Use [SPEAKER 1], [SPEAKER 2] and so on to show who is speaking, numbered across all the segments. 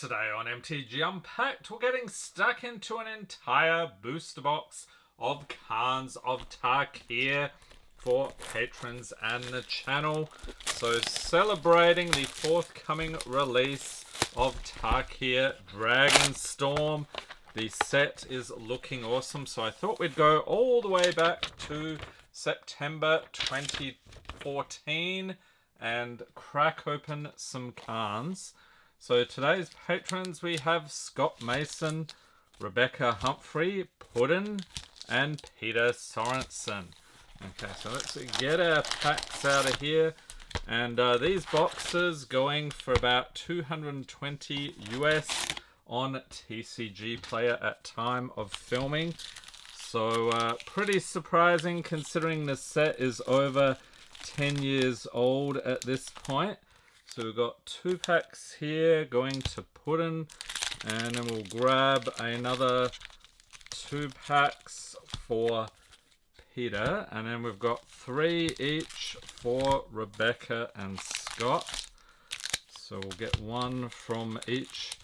[SPEAKER 1] Today on MTG Unpacked, we're getting stuck into an entire booster box of Khans of Tarkir for patrons and the channel. So celebrating the forthcoming release of Tarkir Dragonstorm. The set is looking awesome, so I thought we'd go all the way back to September 2014 and crack open some Khans. So today's patrons, we have Scott Mason, Rebecca Humphrey, Puddin, and Peter Sorensen. Okay, so let's get our packs out of here. And these boxes going for about 220 US on TCG Player at time of filming. So pretty surprising considering the set is over 10 years old at this point. So we've got 2 packs here going to Puddin, and then we'll grab another 2 packs for Peter, and then we've got 3 each for Rebecca and Scott. So we'll get 1 from each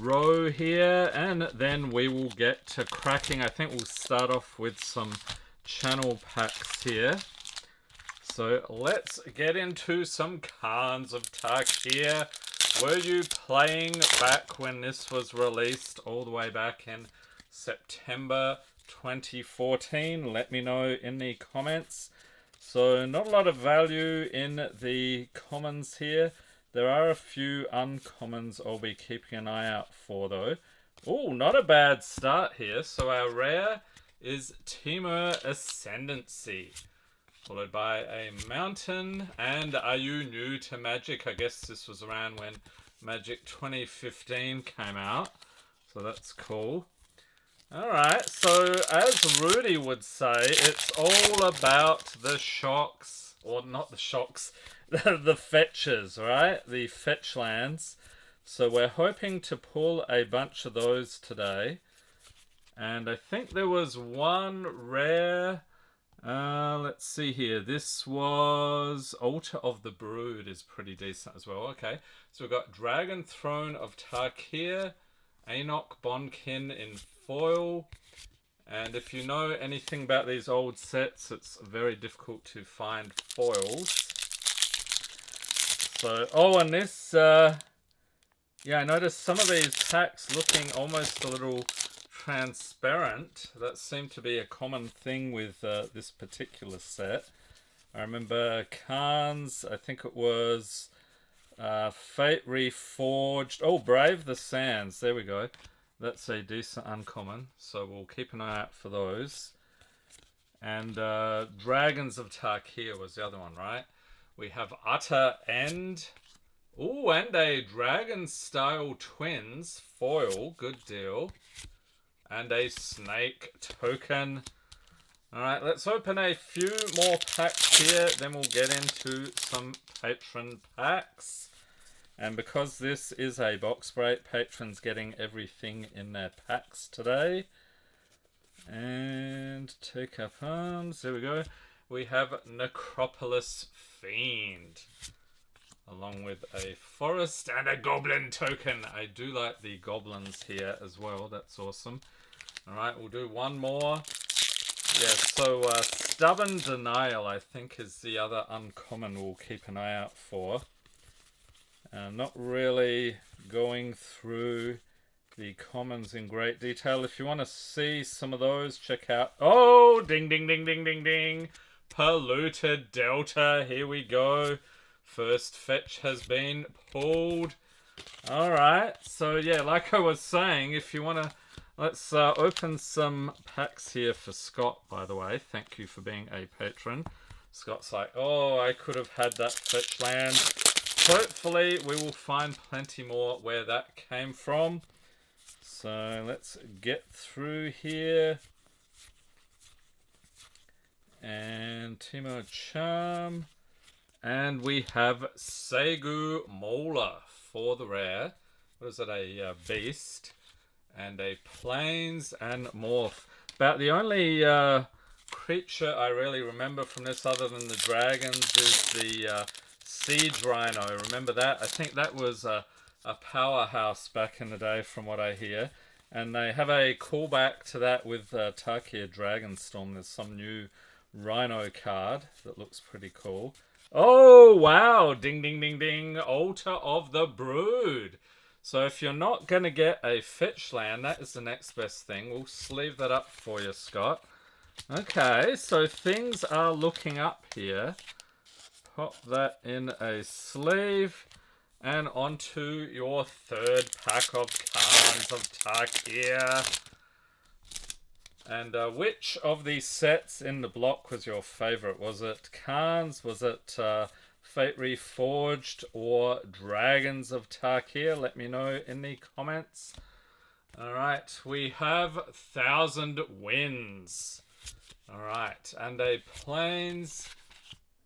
[SPEAKER 1] row here, and then we will get to cracking. I think we'll start off with some channel packs here. So let's get into some Khans of Tarkir. Were you playing back when this was released all the way back in September 2014? Let me know in the comments. So not a lot of value in the commons here. There are a few uncommons I'll be keeping an eye out for though. Oh, not a bad start here. So our rare is Temur Ascendancy, followed by a mountain. And are you new to Magic? I guess this was around when Magic 2015 came out. So that's cool. Alright, so as Rudy would say, it's all about the shocks. Or not the shocks, the fetches, right? The fetchlands. So we're hoping to pull a bunch of those today. And I think there was one rare. Let's see here. This was Altar of the Brood is pretty decent as well. Okay, so we've got Dragon Throne of Tarkir, Enoch Bonkin in foil. And if you know anything about these old sets, it's very difficult to find foils. So, oh, and this, yeah, I noticed some of these packs looking almost a little transparent. That seemed to be a common thing with this particular set. I remember Khans, I think it was Fate Reforged. Oh, Brave the Sands, there we go. That's a decent uncommon, so we'll keep an eye out for those. And Dragons of Tarkir was the other one, right? We have Utter End. Oh, and a Dragon Style Twins foil, good deal. And a Snake token. Alright, let's open a few more packs here, then we'll get into some patron packs. And because this is a box break, patrons getting everything in their packs today. And take up arms, there we go. We have Necropolis Fiend, along with a forest and a goblin token. I do like the goblins here as well, that's awesome. Alright, we'll do one more. Yeah, so Stubborn Denial, I think, is the other uncommon we'll keep an eye out for. Not really going through the commons in great detail. If you want to see some of those, check out... Oh, ding, ding, ding, ding, ding, ding. Polluted Delta, here we go. First fetch has been pulled. Alright, so yeah, like I was saying, if you want to... Let's open some packs here for Scott, by the way. Thank you for being a patron. Scott's like, oh, I could have had that fetch land. Hopefully, we will find plenty more where that came from. So, let's get through here. And Timo Charm. And we have Segu Mola for the rare. What is it? A beast. And a plains and morph. About the only creature I really remember from this other than the dragons is the Siege Rhino. Remember that? I think that was a a powerhouse back in the day from what I hear. And they have a callback to that with Tarkir Dragonstorm. There's some new Rhino card that looks pretty cool. Oh, wow. Ding, ding, ding, ding. Altar of the Brood. So if you're not going to get a fetch land, that is the next best thing. We'll sleeve that up for you, Scott. Okay, so things are looking up here. Pop that in a sleeve. And onto your third pack of Khans of Tarkir. And which of these sets in the block was your favorite? Was it Khans? Was it Fate Reforged or Dragons of Tarkir? Let me know in the comments. Alright, we have 1,000 Winds. Alright, and a Plains.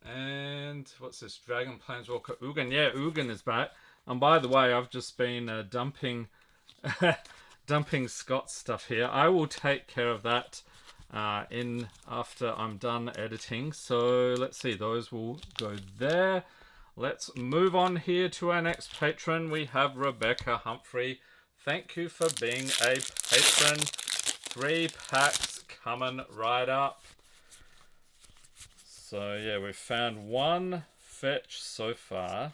[SPEAKER 1] And what's this? Dragon Planeswalker Ugin. Yeah, Ugin is back. And by the way, I've just been dumping Scott's stuff here. I will take care of that after I'm done editing. So let's see, those will go there. Let's move on here to our next patron. We have Rebecca Humphrey. Thank you for being a patron. 3 packs coming right up. So yeah, we've found 1 fetch so far.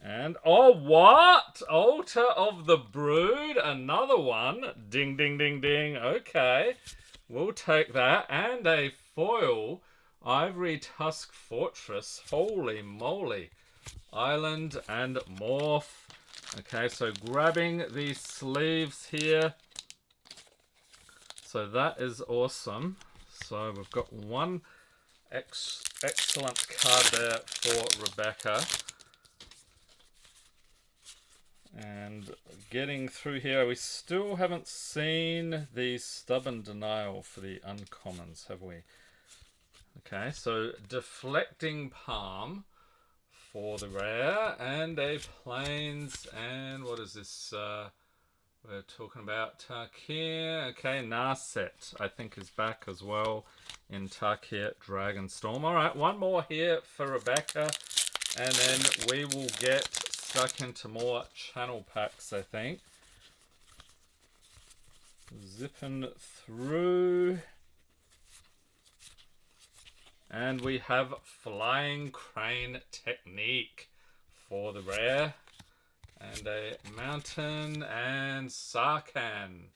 [SPEAKER 1] And, oh, what? Altar of the Brood, another one. Ding, ding, ding, ding. Okay, we'll take that. And a foil Ivory Tusk Fortress. Holy moly. Island and Morph. Okay, so grabbing these sleeves here. So that is awesome. So we've got 1 excellent card there for Rebecca. And getting through here, we still haven't seen the Stubborn Denial for the uncommons, have we? Okay, so Deflecting Palm for the rare, and a Plains, and what is this? We're talking about Tarkir. Okay, Narset, I think, is back as well in Tarkir Dragonstorm. Alright, 1 more here for Rebecca, and then we will get stuck into more channel packs, I think. Zipping through. And we have Flying Crane Technique for the rare. And a Mountain and Sarkhan.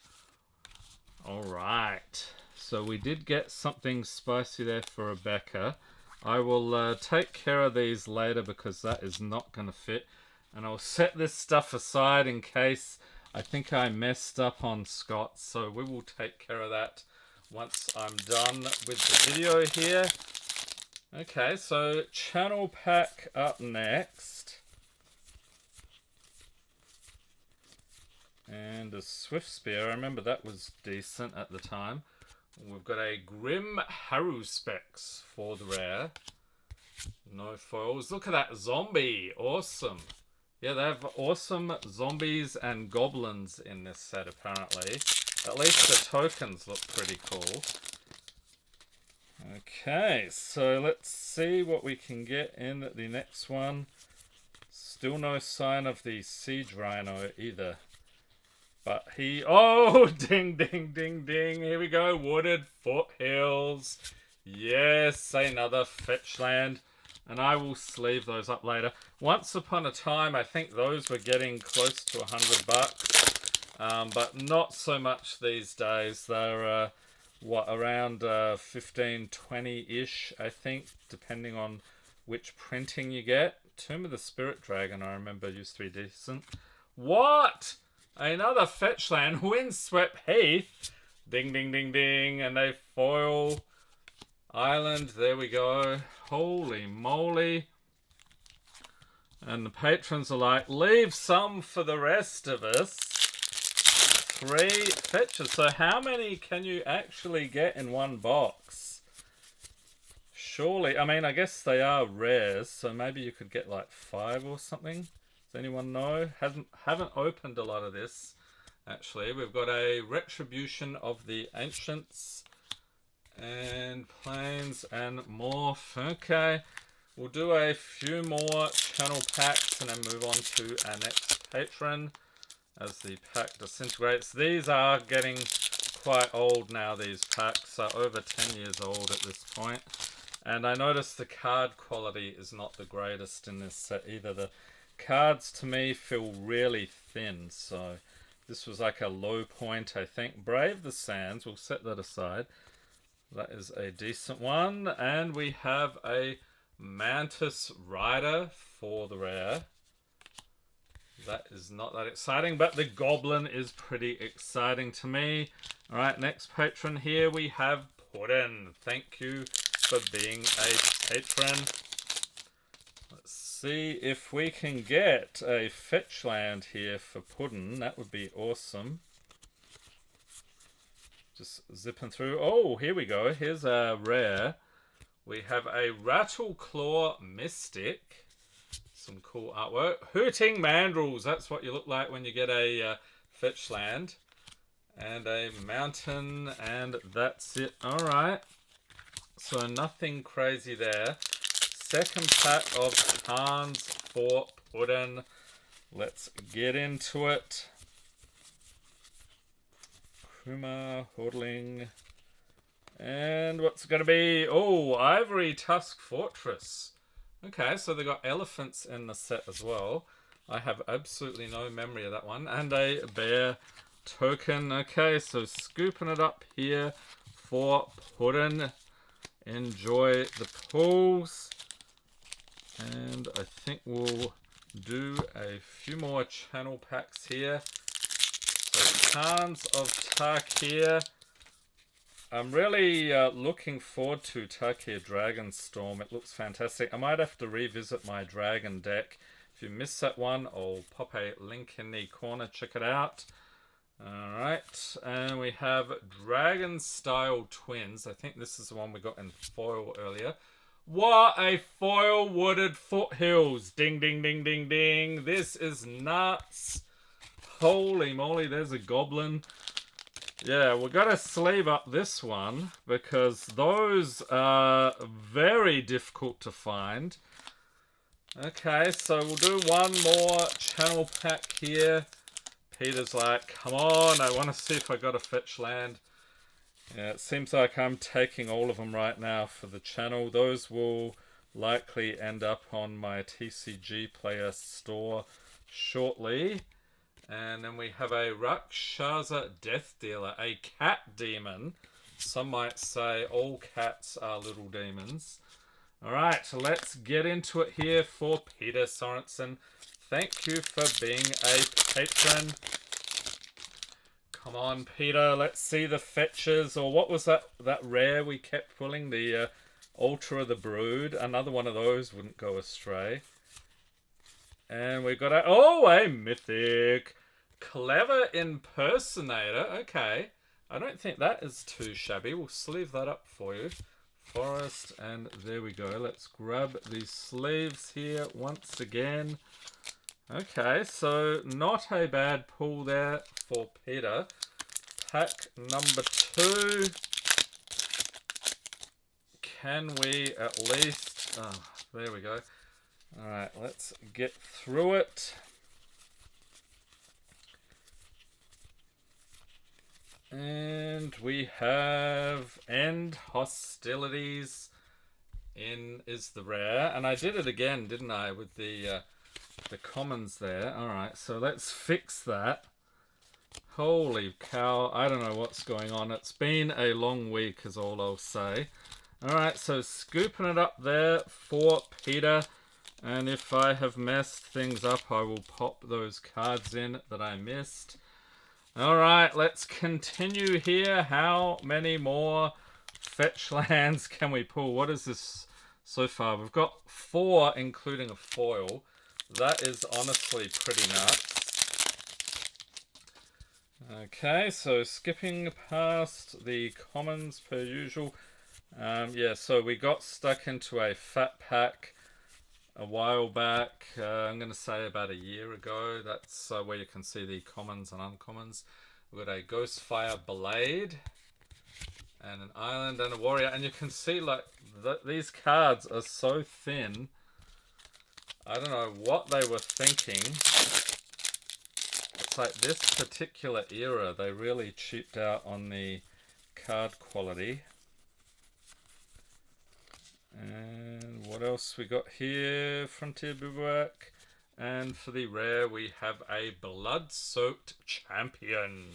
[SPEAKER 1] Alright. So we did get something spicy there for Rebecca. I will take care of these later because that is not going to fit. And I'll set this stuff aside in case I think I messed up on Scott. So we will take care of that once I'm done with the video here. Okay, so channel pack up next. And a Swift Spear. I remember that was decent at the time. We've got a Grim Haruspex for the rare. No foils. Look at that zombie. Awesome. Yeah, they have awesome zombies and goblins in this set, apparently. At least the tokens look pretty cool. Okay, so let's see what we can get in the next one. Still no sign of the Siege Rhino either. But he... Oh, ding, ding, ding, ding. Here we go. Wooded Foothills. Yes, another fetch land. And I will sleeve those up later. Once upon a time, I think those were getting close to $100. But not so much these days. They're, what, around 15, 20-ish, I think, depending on which printing you get. Tomb of the Spirit Dragon, I remember, used to be decent. What? Another fetch land. Windswept Heath. Ding, ding, ding, ding. And a foil island. There we go. Holy moly. And the patrons are like, leave some for the rest of us. 3 fetches. So how many can you actually get in one box? Surely, I mean, I guess they are rares, so maybe you could get like 5 or something. Does anyone know? Haven't opened a lot of this, actually. We've got a Retribution of the Ancients and Plains and Morph. Okay, We'll do a few more channel packs and then move on to our next patron as the pack disintegrates. These are getting quite old now, these packs are over 10 years old at this point. And I noticed the card quality is not the greatest in this set either. The cards to me feel really thin, so this was like a low point, I think. Brave the Sands, we'll set that aside. That is a decent one. And we have a Mantis Rider for the rare. That is not that exciting, but the Goblin is pretty exciting to me. Alright, next patron here we have Puddin. Thank you for being a patron. Let's see if we can get a fetch land here for Puddin. That would be awesome. Just zipping through. Oh, here we go. Here's a rare. We have a Rattleclaw Mystic. Some cool artwork. Hooting Mandrills. That's what you look like when you get a fetch land. And a mountain. And that's it. Alright. So nothing crazy there. Second pack of Khans for Puddin. Let's get into it. Kruma, Hodling. And what's it going to be? Oh, Ivory Tusk Fortress. Okay, so they got elephants in the set as well. I have absolutely no memory of that one. And a bear token. Okay, so scooping it up here for Puddin. Enjoy the pulls. And I think we'll do a few more channel packs here. So Khans of Tarkir. I'm really looking forward to Tarkir Dragonstorm. It looks fantastic. I might have to revisit my dragon deck. If you missed that one, I'll pop a link in the corner. Check it out. Alright, and we have Dragon Style Twins. I think this is the one we got in foil earlier. What a foil wooded foothills. Ding, ding, ding, ding, ding. This is nuts. Holy moly, there's a goblin. Yeah, we've got to sleeve up this one because those are very difficult to find. Okay, so we'll do one more channel pack here. Peter's like, come on, I want to see if I got a fetch land. Yeah, it seems like I'm taking all of them right now for the channel. Those will likely end up on my TCG player store shortly. And then we have a Rakshasa Death Dealer, a cat demon. Some might say all cats are little demons. Alright, so let's get into it here for Peter Sorensen. Thank you for being a patron. Come on, Peter, let's see the fetches. Or what was that rare we kept pulling? The Ultra of the Brood. Another one of those wouldn't go astray. And we got a mythic. Clever Impersonator. Okay. I don't think that is too shabby. We'll sleeve that up for you. Forest, and there we go. Let's grab these sleeves here once again. Okay, so not a bad pull there for Peter. Pack number 2. Can we at least... Oh, there we go. Alright, let's get through it. And we have End Hostilities is the rare. And I did it again, didn't I, with the commons there. Alright, so let's fix that. Holy cow, I don't know what's going on. It's been a long week is all I'll say. Alright, so scooping it up there for Peter. And if I have messed things up, I will pop those cards in that I missed. Alright, let's continue here. How many more fetch lands can we pull? What is this so far? We've got 4, including a foil. That is honestly pretty nuts. Okay, so skipping past the commons per usual. Yeah, so we got stuck into a fat pack a while back. I'm going to say about a year ago. That's where you can see the commons and uncommons. We've got a Ghostfire Blade. and an island and a warrior. And you can see like these cards are so thin. I don't know what they were thinking. It's like this particular era, they really cheaped out on the card quality. And what else we got here? Frontier Bivouac. And for the rare, we have a Blood-Soaked Champion.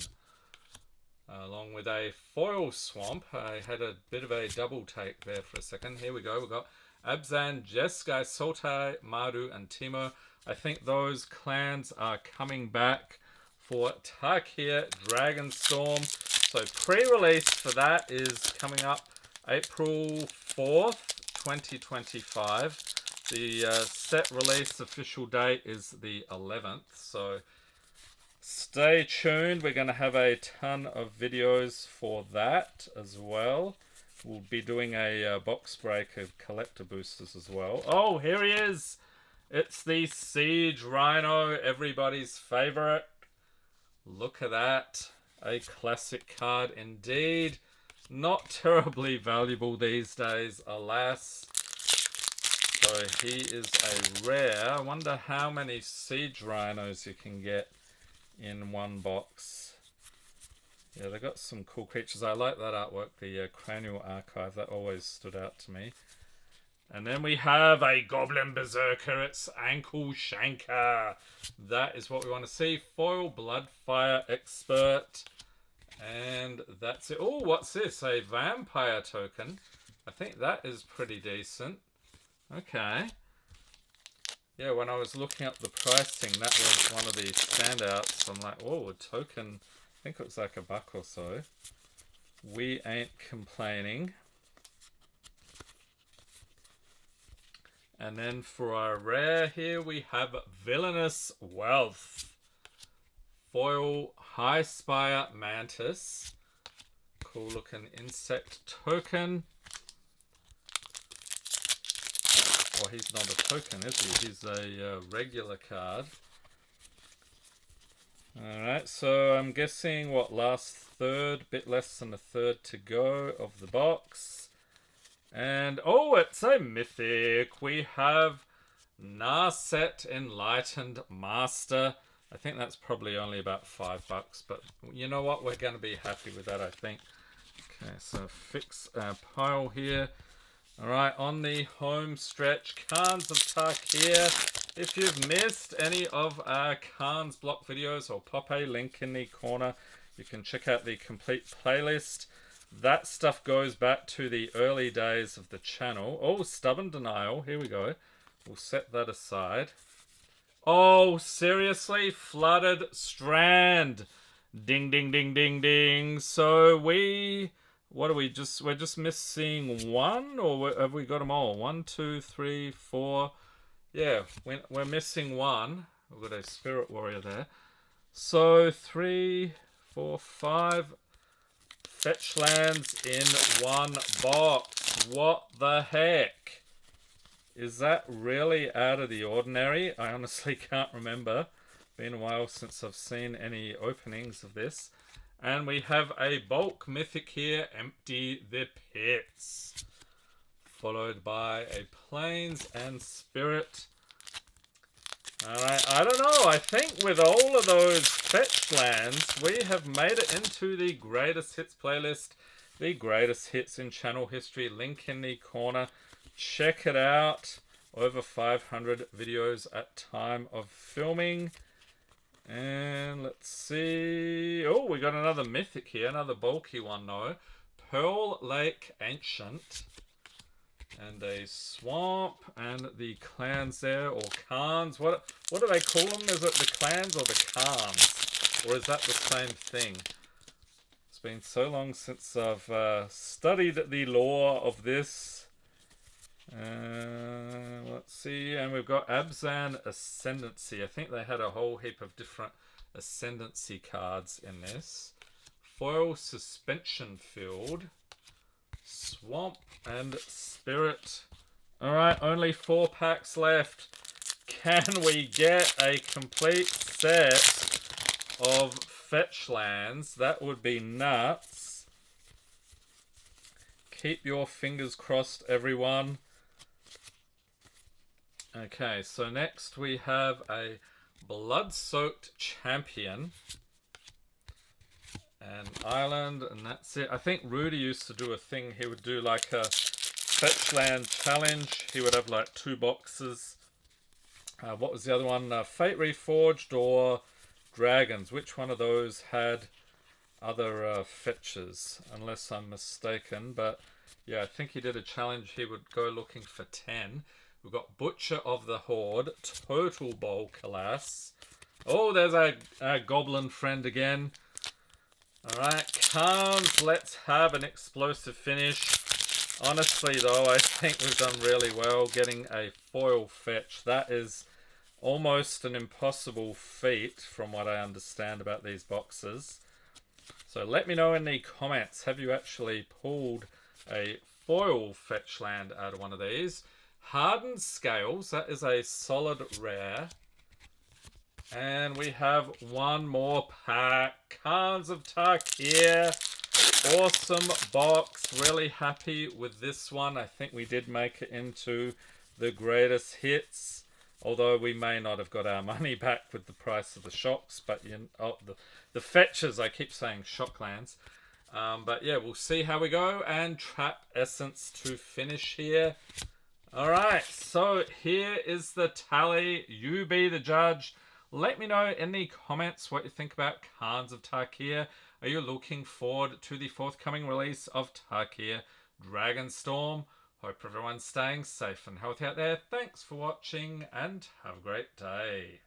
[SPEAKER 1] Along with a Foil Swamp. I had a bit of a double take there for a second. Here we go. We've got Abzan, Jeskai, Sultai, Mardu, and Timo. I think those clans are coming back for Tarkir Dragonstorm. So pre-release for that is coming up April 4th, 2025. The set release official date is the 11th. So stay tuned. We're going to have a ton of videos for that as well. We'll be doing a box break of collector boosters as well. Oh, here he is. It's the Siege Rhino, everybody's favorite. Look at that. A classic card indeed. Not terribly valuable these days, alas. So he is a rare. I wonder how many Siege Rhinos you can get in one box. Yeah, they got some cool creatures. I like that artwork, the Cranial Archive. That always stood out to me. And then we have a Goblin Berserker. It's Ankle Shanker. That is what we want to see. Foil Bloodfire Expert. And that's it. Oh, what's this? A Vampire token. I think that is pretty decent. Okay. Yeah, when I was looking up the pricing, that was one of the standouts. I'm like, oh, a token. I think it was like $1 or so. We ain't complaining. And then for our rare here, we have Villainous Wealth. Foil High Spire Mantis. Cool looking insect token. Well, he's not a token, is he? He's a regular card. Alright, so I'm guessing what, last third, bit less than a third to go of the box. And, oh, it's a mythic. We have Narset Enlightened Master. I think that's probably only about $5, but you know what? We're going to be happy with that, I think. Okay, so fix our pile here. Alright, on the home stretch, Khans of Tarkir. If you've missed any of our Khans block videos, I'll pop a link in the corner. You can check out the complete playlist. That stuff goes back to the early days of the channel. Oh, Stubborn Denial. Here we go. We'll set that aside. Oh, seriously? Flooded Strand. Ding, ding, ding, ding, ding. So what are we just... We're just missing one? Or have we got them all? 1, 2, 3, 4... Yeah, we're missing one. We've got a Spirit Warrior there. So 3, 4, 5 fetchlands in one box. What the heck? Is that really out of the ordinary? I honestly can't remember. Been a while since I've seen any openings of this. And we have a bulk mythic here, Empty the Pits. Followed by a Plains and Spirit. Alright, I don't know. I think with all of those fetch lands, we have made it into the greatest hits playlist. The greatest hits in channel history. Link in the corner. Check it out. Over 500 videos at time of filming. And let's see. Oh, we got another mythic here. Another bulky one though. Pearl Lake Ancient. And a swamp, and the clans there, or Khans. What do they call them? Is it the clans or the Khans? Or is that the same thing? It's been so long since I've studied the lore of this. Let's see, and we've got Abzan Ascendancy. I think they had a whole heap of different Ascendancy cards in this. Foil Suspension Field. Swamp and Spirit. Alright, only 4 packs left. Can we get a complete set of fetch lands? That would be nuts. keep your fingers crossed, everyone. Okay, so next we have a blood-soaked champion. And island, and that's it. I think Rudy used to do a thing. He would do like a fetchland challenge. He would have like 2 boxes. What was the other one? Fate Reforged or Dragons. Which one of those had other fetches? Unless I'm mistaken. But yeah, I think he did a challenge. He would go looking for 10. We've got Butcher of the Horde. Total Bowl Class. Oh, there's our goblin friend again. Alright, Khans, let's have an explosive finish. Honestly though, I think we've done really well getting a foil fetch. That is almost an impossible feat from what I understand about these boxes. So let me know in the comments, have you actually pulled a foil fetch land out of one of these? Hardened Scales, that is a solid rare. And we have one more pack. Khans of Tarkir. Awesome box. Really happy with this one. I think we did make it into the greatest hits. Although we may not have got our money back with the price of the shocks. But the fetches, I keep saying shock lands. But yeah, we'll see how we go. And Trap Essence to finish here. Alright, so here is the tally. You be the judge. Let me know in the comments what you think about Khans of Tarkir. Are you looking forward to the forthcoming release of Tarkir Dragonstorm? Hope everyone's staying safe and healthy out there. Thanks for watching and have a great day.